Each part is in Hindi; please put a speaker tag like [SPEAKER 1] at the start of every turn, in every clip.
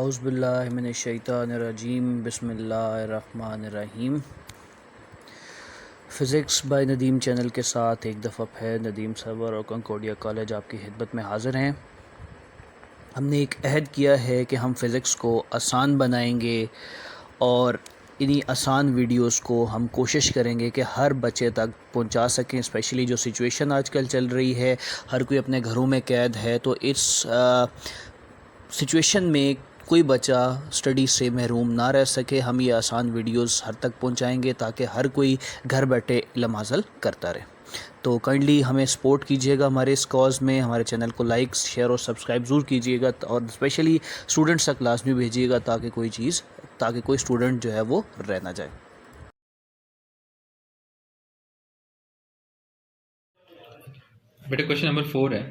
[SPEAKER 1] औज़ुबिल्लाहि मिनश्शैतानिर्रजीम बिस्मिल्लाहिर्रहमानिर्रहीम। फ़िज़िक्स बाय नदीम चैनल के साथ एक दफ़ा फिर नदीम सरवर और कंकोडिया कॉलेज आपकी खिदमत में हाज़िर हैं। हमने एक अहद किया है कि हम फ़िज़िक्स को आसान बनाएंगे और इन्हीं आसान वीडियोस को हम कोशिश करेंगे कि हर बच्चे तक पहुंचा सकें। स्पेशली जो सिचुएशन आजकल चल रही है, हर कोई अपने घरों में कैद है, तो इस सिचुएशन में कोई बच्चा स्टडी से महरूम ना रह सके। हम ये आसान वीडियोस हर तक पहुंचाएंगे ताकि हर कोई घर बैठे इल्म हासिल करता रहे। तो काइंडली हमें सपोर्ट कीजिएगा हमारे इस कॉज़ में। हमारे चैनल को लाइक, शेयर और सब्सक्राइब ज़रूर कीजिएगा और स्पेशली स्टूडेंट्स तक क्लास में भेजिएगा ताकि कोई स्टूडेंट जो है वो रह ना जाए।
[SPEAKER 2] बेटा क्वेश्चन नंबर 4 है।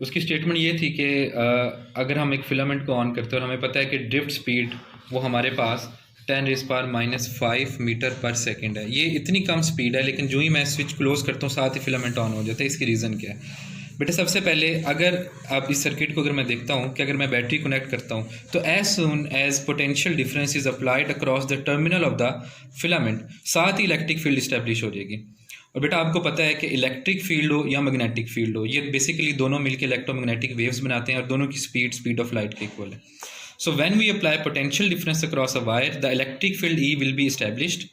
[SPEAKER 2] उसकी स्टेटमेंट ये थी कि अगर हम एक फिलामेंट को ऑन करते हैं और हमें पता है कि ड्रिफ्ट स्पीड वो हमारे पास 10⁻⁵ मीटर पर सेकंड है। ये इतनी कम स्पीड है, लेकिन जो ही मैं स्विच क्लोज करता हूँ साथ ही फिलामेंट ऑन हो जाता है। इसकी रीज़न क्या है? बेटा सबसे पहले अगर आप इस सर्किट को अगर मैं देखता हूँ कि अगर मैं बैटरी कनेक्ट करता हूँ तो as soon as potential difference is applied across the terminal of the filament, साथ ही इलेक्ट्रिक फील्ड इस्टेब्लिश हो जाएगी। और बेटा आपको पता है कि इलेक्ट्रिक फील्ड हो या मैग्नेटिक फील्ड हो, ये बेसिकली दोनों मिलकर इलेक्ट्रोमैग्नेटिक वेव्स बनाते हैं और दोनों की स्पीड ऑफ लाइट के इक्वल है। So when we apply potential difference across a wire, the electric field E will be established.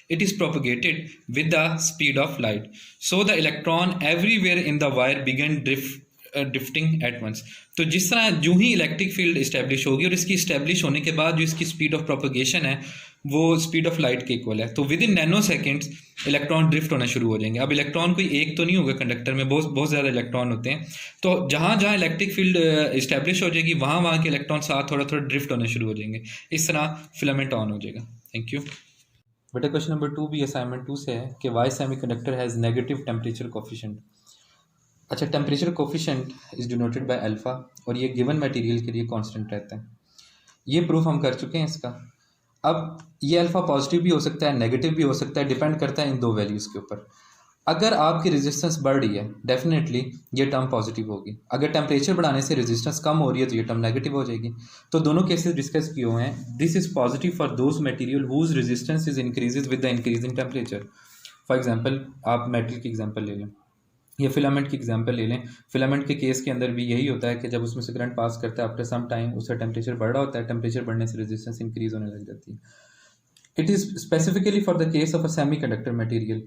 [SPEAKER 2] It is propagated with the speed of light. So the electron everywhere in the wire began drifting at once. तो जिस तरह जो ही इलेक्ट्रिक फील्ड इस्टेब्लिश होगी और इसकी इस्टेब्लिश होने के बाद जो इसकी स्पीड ऑफ प्रोपगेशन है वो स्पीड ऑफ लाइट के इक्वल है, तो with in nano seconds electron drift होना शुरू हो जाएंगे। अब इलेक्ट्रॉन कोई एक तो नहीं होगा, कंडक्टर में बहुत ज़्यादा इलेक्ट्रॉन होते हैं, तो जहाँ जहाँ इलेक्ट्रिक फील्ड इस्टेब्लिश हो जाएगी वहाँ वहाँ के इलेक्ट्रॉन साथ थोड़ा थोड़ा ड्रिफ्ट होना शुरू हो जाएंगे। इस तरह फिलामेंट ऑन हो जाएगा। Thank you. बेटा क्वेश्चन नंबर 2 भी असाइनमेंट 2 से है कि why semiconductor has negative temperature coefficient. अच्छा, temperature coefficient is denoted by alpha और ये गिवन मटेरियल के लिए कांस्टेंट रहता है। ये प्रूफ हम कर चुके हैं इसका। अब ये अल्फा पॉजिटिव भी हो सकता है, नेगेटिव भी हो सकता है, डिपेंड करता है इन दो वैल्यूज़ के ऊपर। अगर आपकी रेजिस्टेंस बढ़ रही है डेफिनेटली ये टर्म पॉजिटिव होगी, अगर टेम्परेचर बढ़ाने से रेजिस्टेंस कम हो रही है तो ये टर्म नेगेटिव हो जाएगी। तो दोनों केसेस डिस्कस किए हुए हैं। This is positive for those material whose resistance is increases with the increase in temperature. For example आप मेटल की एग्जांपल ले लें या फिलामेंट की एग्जांपल ले लें। फिलामेंट के केस के अंदर भी यही होता है कि जब उसमें से करंट पास करता है आफ्टर सम टाइम उसका टेम्परेचर बढ़ रहा होता है, टेम्परेचर बढ़ने से रेजिस्टेंस इंक्रीज होने लग जाती है। It is specifically for the case of a semi conductor material.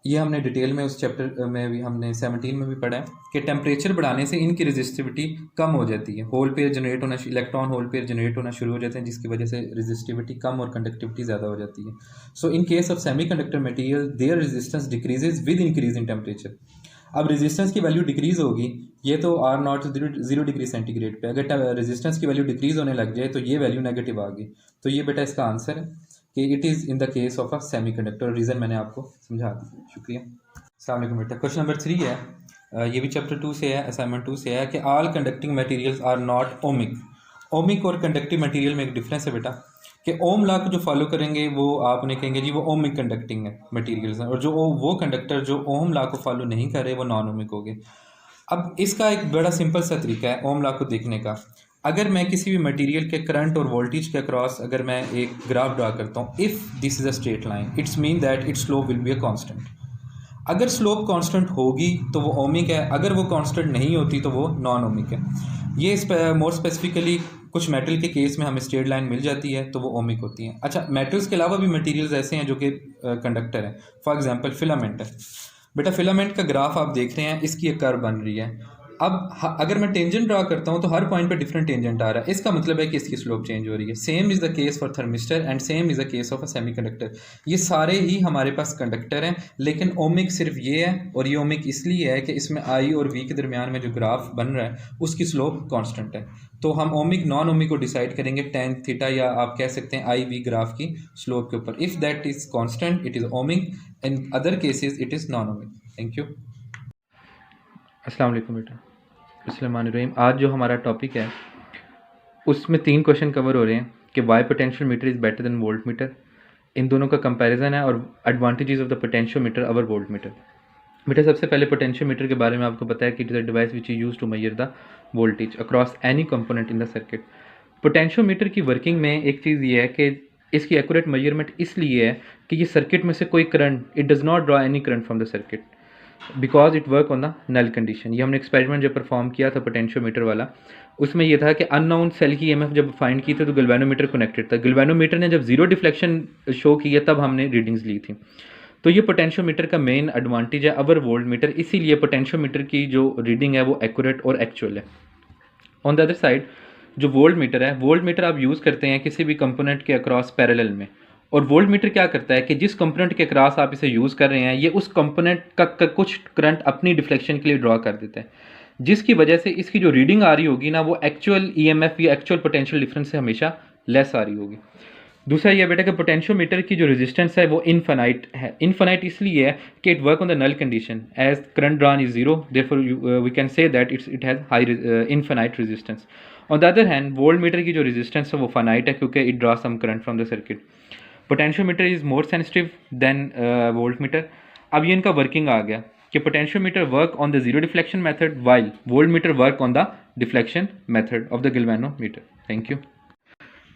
[SPEAKER 2] ये हमने डिटेल में उस चैप्टर में भी हमने 17 में भी पढ़ा है कि टेम्परेचर बढ़ाने से इनकी रेजिस्टिविटी कम हो जाती है, होल पेयर जनरेट होना, इलेक्ट्रॉन होल पेयर जनरेट होना शुरू हो जाते हैं, जिसकी वजह से रेजिस्टिविटी कम और कंडक्टिविटी ज़्यादा हो जाती है। So in case of semiconductor material their resistance decreases with increase in temperature. अब रेजिस्टेंस की वैल्यू डिक्रीज होगी, ये तो R0 0 डिग्री सेंटीग्रेड पे, अगर रेजिस्टेंस की वैल्यू डिक्रीज होने लग जाए तो ये वैल्यू नेगेटिव आ गई। तो ये बेटा इसका आंसर है कि it is in the case of a semiconductor. Reason मैंने आपको समझा दिया। शुक्रिया। अस्सलाम वालेकुम बेटा। क्वेश्चन नंबर 3 है, ये भी चैप्टर 2 से है, असाइनमेंट 2 से है कि all conducting materials are not ohmic. Ohmic और कंडक्टिव मटेरियल में एक डिफरेंस है बेटा कि ओम लॉ को जो फॉलो करेंगे वो आपने कहेंगे जी वो ओमिक कंडक्टिंग है मटेरियल्स हैं, और जो वो कंडक्टर जो ओम लॉ को फॉलो नहीं कर रहे वो नॉन ओमिक हो गए। अब इसका एक बड़ा सिंपल सा तरीका है ओम लॉ को देखने का। अगर मैं किसी भी मटेरियल के करंट और वोल्टेज के अक्रॉस अगर मैं एक ग्राफ ड्रा करता हूँ, if this is a straight line it's mean that it's slope will be a constant. अगर स्लोप कांस्टेंट होगी तो वो ओमिक है, अगर वो कांस्टेंट नहीं होती तो वो नॉन ओमिक है। ये मोर स्पेसिफिकली कुछ मेटल के केस में हमें स्ट्रेट लाइन मिल जाती है तो वो ओमिक होती हैं। अच्छा, मेटल्स के अलावा भी मटेरियल्स ऐसे हैं जो कि कंडक्टर हैं। फॉर एग्जांपल फिलामेंट है बेटा, फिलामेंट का ग्राफ आप देख रहे हैं, इसकी एक कर्व बन रही है। अब अगर मैं टेंजेंट ड्रा करता हूँ तो हर पॉइंट पे डिफरेंट टेंजेंट आ रहा है, इसका मतलब है कि इसकी स्लोप चेंज हो रही है। Same is the case for thermistor and same is the case of a semiconductor. ये सारे ही हमारे पास कंडक्टर हैं, लेकिन ओमिक सिर्फ ये है, और ये ओमिक इसलिए है कि इसमें आई और वी के दरमियान में जो ग्राफ बन रहा है उसकी स्लोप कॉन्स्टेंट है। तो हम ओमिक नॉन ओमिक को डिसाइड करेंगे टेन थीटा, या आप कह सकते हैं आई वी ग्राफ की स्लोप के ऊपर। If that is constant it is ohmic, in other cases it is non ohmic. Thank you. अस्सलाम वालेकुम बेटा। बिस्मिल्लाहिर्रहमानिर्रहीम। आज जो हमारा टॉपिक है उसमें 3 क्वेश्चन कवर हो रहे हैं कि why potential meter is better than volt meter. इन दोनों का कंपैरिजन है और advantages of the potential meter over voltmeter. बेटा सबसे पहले पोटेंशियल मीटर के बारे में आपको पता है कि it is a device which is use to measure the voltage across any component in the circuit. Potentiometer की वर्किंग में एक चीज़ ये है कि इसकी एक्यूरेट मेजरमेंट इसलिए है कि ये सर्किट में से कोई current, it does not draw any current from the circuit because it work on the null condition. ये हमने एक्सपेरिमेंट जब परफॉर्म किया था पोटेंशियोमीटर वाला, उसमें ये था कि अननोन सेल की ईएमएफ जब फाइंड की थी तो गैल्वेनोमीटर कनेक्टेड था। गैल्वेनोमीटर ने जब जीरो डिफ्लेक्शन शो किया तब हमने रीडिंग्स ली थी। तो ये पोटेंशियोमीटर का मेन एडवांटेज है अवर वोल्ट मीटर, इसीलिए पोटेंशियोमीटर की जो रीडिंग है वो एक्यूरेट और एक्चुअल है। ऑन द अदर साइड जो वोल्ट मीटर है, वोल्ट मीटर आप यूज़ करते हैं किसी भी कंपोनेंट के अक्रॉस पैरेलल में, और वोल्ट मीटर क्या करता है कि जिस कंपोनेंट के अक्रॉस आप इसे यूज़ कर रहे हैं ये उस कंपोनेंट का कुछ करंट अपनी डिफ्लेक्शन के लिए ड्रॉ कर देता है, जिसकी वजह से इसकी जो रीडिंग आ रही होगी ना वो एक्चुअल ईएमएफ या एक्चुअल पोटेंशियल डिफरेंस से हमेशा लेस आ रही होगी। दूसरा ये बेटा कि पोटेंशियोमीटर की जो रेजिस्टेंस है वो इनफाइनाइट है। इनफाइनाइट इसलिए है कि it work on the null condition as current drawn is zero, therefore we can say that it has high infinite resistance. On the other hand volt meter की जो रेजिस्टेंस है वो फाइनाइट है क्योंकि it draw some current from the circuit. Potentiometer is more sensitive than volt meter. अब ये इनका वर्किंग आ गया कि potentiometer work on the zero deflection method while volt metre work on the deflection method of the galvanometer. Thank you.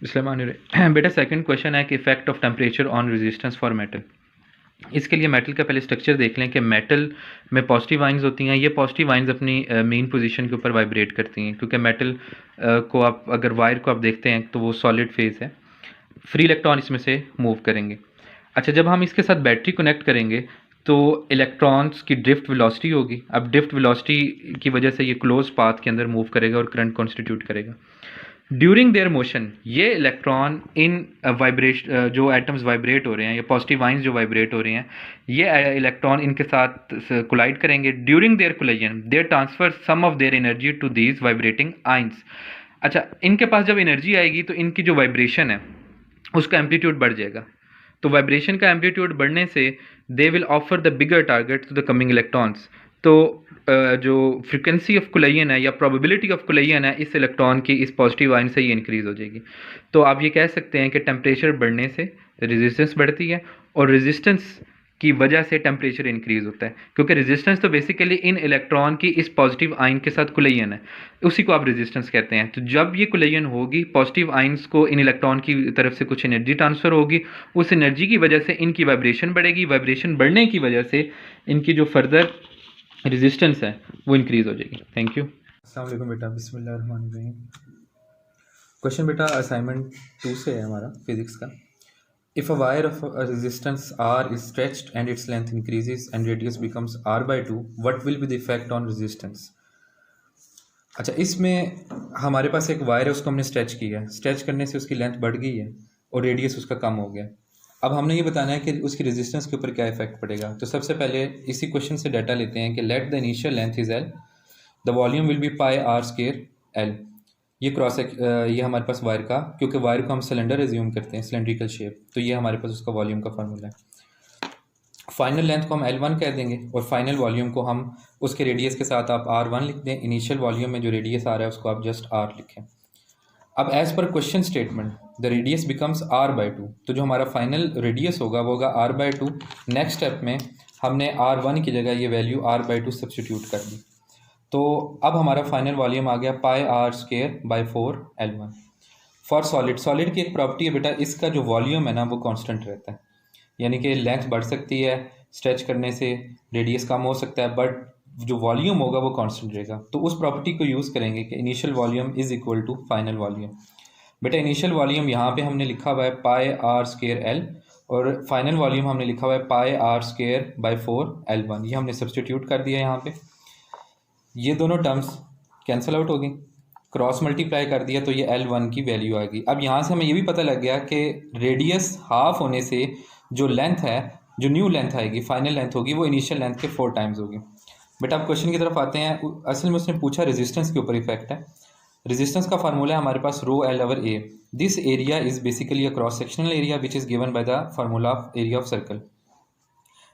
[SPEAKER 2] बेटा सेकंड क्वेश्चन है कि effect of temperature on resistance for metal. इसके लिए मेटल का पहले स्ट्रक्चर देख लें कि मेटल में पॉजिटिव आइंस होती हैं। ये पॉजिटिव आइंस अपनी मेन पोजीशन के ऊपर वाइब्रेट करती हैं क्योंकि मेटल को आप अगर वायर को आप देखते हैं तो वो सॉलिड फेज है, फ्री इलेक्ट्रॉन इसमें से मूव करेंगे। अच्छा, जब हम इसके साथ बैटरी कनेक्ट करेंगे तो इलेक्ट्रॉन्स की ड्रिफ्ट वेलोसिटी होगी। अब ड्रिफ्ट वेलोसिटी की वजह से ये क्लोज पाथ के अंदर मूव करेगा और करंट कॉन्स्टिट्यूट करेगा। ड्यूरिंग देयर मोशन ये इलेक्ट्रॉन इन वाइब्रेशन जो एटम्स वाइब्रेट हो रहे हैं या पॉजिटिव आइंस जो वाइब्रेट हो रहे हैं ये इलेक्ट्रॉन इनके साथ कोलाइड करेंगे। During their collision they transfer some of their energy to these vibrating ions. अच्छा, इनके पास जब एनर्जी आएगी तो इनकी जो वाइब्रेशन है उसका एम्पलीट्यूड बढ़ जाएगा। तो वाइब्रेशन का एम्पलीट्यूड बढ़ने से they will offer the bigger target to the coming electrons. तो जो फ्रिक्वेंसी ऑफ कोलिजन है या प्रोबेबिलिटी ऑफ कोलिजन है इस इलेक्ट्रॉन की इस पॉजिटिव आयन से ये इंक्रीज हो जाएगी। तो आप ये कह सकते हैं कि टेम्परेचर बढ़ने से रेजिस्टेंस बढ़ती है और रेजिस्टेंस की वजह से टेम्परेचर इंक्रीज होता है, क्योंकि रेजिस्टेंस तो बेसिकली इन इलेक्ट्रॉन की इस पॉजिटिव आयन के साथ कोलिजन है, उसी को आप रेजिस्टेंस कहते हैं। तो जब ये कोलिजन होगी पॉजिटिव आयंस को इन इलेक्ट्रॉन की तरफ से कुछ एनर्जी ट्रांसफ़र होगी, उस एनर्जी की वजह से इनकी वाइब्रेशन बढ़ेगी। वाइब्रेशन बढ़ने की वजह से इनकी जो फर्दर रेजिस्टेंस है वो इंक्रीज हो जाएगी। Thank you.
[SPEAKER 3] अस्सलाम वालेकुम बेटा, बिस्मिल्लाहिर्रहमानिर्रहीम। क्वेश्चन बेटा असाइनमेंट 2 से है हमारा फिजिक्स का। If a wire of a resistance R is stretched and its length increases and radius becomes R/2, what will be the effect on resistance. अच्छा, इसमें हमारे पास एक वायर है, उसको हमने स्ट्रेच किया है। स्ट्रेच करने से उसकी लेंथ बढ़ गई है और रेडियस उसका कम हो गया। अब हमने ये बताना है कि उसकी रेजिस्टेंस के ऊपर क्या इफेक्ट पड़ेगा। तो सबसे पहले इसी क्वेश्चन से डाटा लेते हैं कि let the initial length is L, the volume will be πr² L। ये क्रॉस ये हमारे पास वायर का, क्योंकि वायर को हम सिलेंडर एज्यूम करते हैं, सिलेंड्रिकल शेप, तो ये हमारे पास उसका वॉल्यूम का फार्मूला है। फाइनल लेंथ को हम L1 कह देंगे और फाइनल वॉल्यूम को हम उसके रेडियस के साथ आप R1 लिख दें। इनिशियल वॉल्यूम में जो रेडियस आ रहा है उसको आप जस्ट R लिखें। अब as per question statement the radius becomes R/2, तो जो हमारा फाइनल रेडियस होगा वो होगा R/2। नेक्स्ट स्टेप में हमने R1 की जगह ये वैल्यू R/2 सब्सटीट्यूट कर दी, तो अब हमारा फाइनल वॉल्यूम आ गया πr²/4 L1। For solid, solid की एक प्रॉपर्टी है बेटा, इसका जो वॉल्यूम है ना वो कांस्टेंट रहता है, यानी कि लेंथ बढ़ सकती है स्ट्रेच करने से, रेडियस कम हो सकता है, बट जो वॉल्यूम होगा वो कांस्टेंट रहेगा। तो उस प्रॉपर्टी को यूज़ करेंगे कि initial volume is equal to final volume. बेटा इनिशियल वॉल्यूम यहाँ पे हमने लिखा हुआ है πr² L और फाइनल वॉल्यूम हमने लिखा हुआ है πr²/4 L1। ये हमने सब्सटीट्यूट कर दिया यहाँ पे, ये दोनों टर्म्स कैंसिल आउट हो गई, क्रॉस मल्टीप्लाई कर दिया तो ये L1 की वैल्यू आ गई। अब यहाँ से हमें ये भी पता लग गया कि रेडियस हाफ होने से जो लेंथ है, जो न्यू लेंथ आएगी, फाइनल लेंथ होगी, वो इनिशियल लेंथ के 4 टाइम्स होगी। बेटा अब क्वेश्चन की तरफ आते हैं। असल में उसने पूछा रेजिस्टेंस के ऊपर इफेक्ट है। रेजिस्टेंस का फार्मूला है हमारे पास ρL/A। This area is basically a cross sectional area which is given by the formula of area of circle.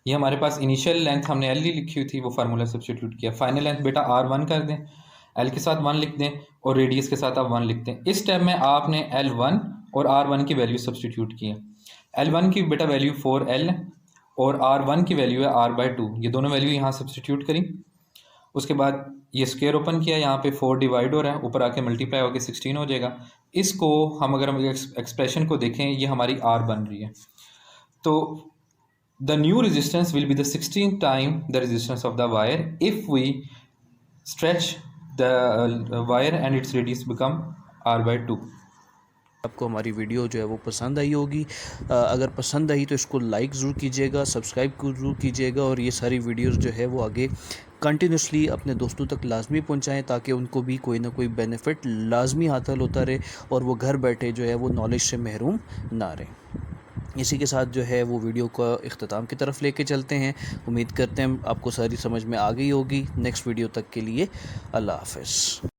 [SPEAKER 3] ये हमारे पास इनिशियल लेंथ हमने L लिखी हुई थी, वो फार्मूला सब्स्टिट्यूट किया। फाइनल लेंथ बेटा R1 कर दें, L के साथ 1 लिख दें और रेडियस के साथ आप 1 लिख दें। इस स्टेप में आपने L1 और R1 की वैल्यू सब्स्टिट्यूट की है। L1 की बेटा वैल्यू 4L और R1 की वैल्यू है R/2। ये दोनों वैल्यू यहाँ सब्स्टिट्यूट करी।
[SPEAKER 2] उसके बाद ये स्क्वायर ओपन किया, यहाँ पे 4 डिवाइड हो रहा है, ऊपर आके मल्टीप्लाई होकर 16 हो जाएगा। इसको अगर हम एक्सप्रेशन को देखें, ये हमारी आर बन रही है। तो the new resistance will be the 16 time the resistance of the wire if we stretch the wire and its radius become r/2।
[SPEAKER 1] आपको हमारी वीडियो जो है वो पसंद आई होगी। अगर पसंद आई तो इसको लाइक ज़रूर कीजिएगा, सब्सक्राइब ज़रूर कीजिएगा और ये सारी वीडियोस जो है वो आगे कंटिन्यूसली अपने दोस्तों तक लाजमी पहुंचाएं ताकि उनको भी कोई ना कोई बेनिफिट लाजमी हासिल होता रहे और वो घर बैठे जो है वो नॉलेज से महरूम ना रहें। इसी के साथ जो है वो वीडियो का इख्तिताम की तरफ लेके चलते हैं। उम्मीद करते हैं आपको सारी समझ में आ गई होगी। नेक्स्ट वीडियो तक के लिए अल्लाह हाफ़िज़।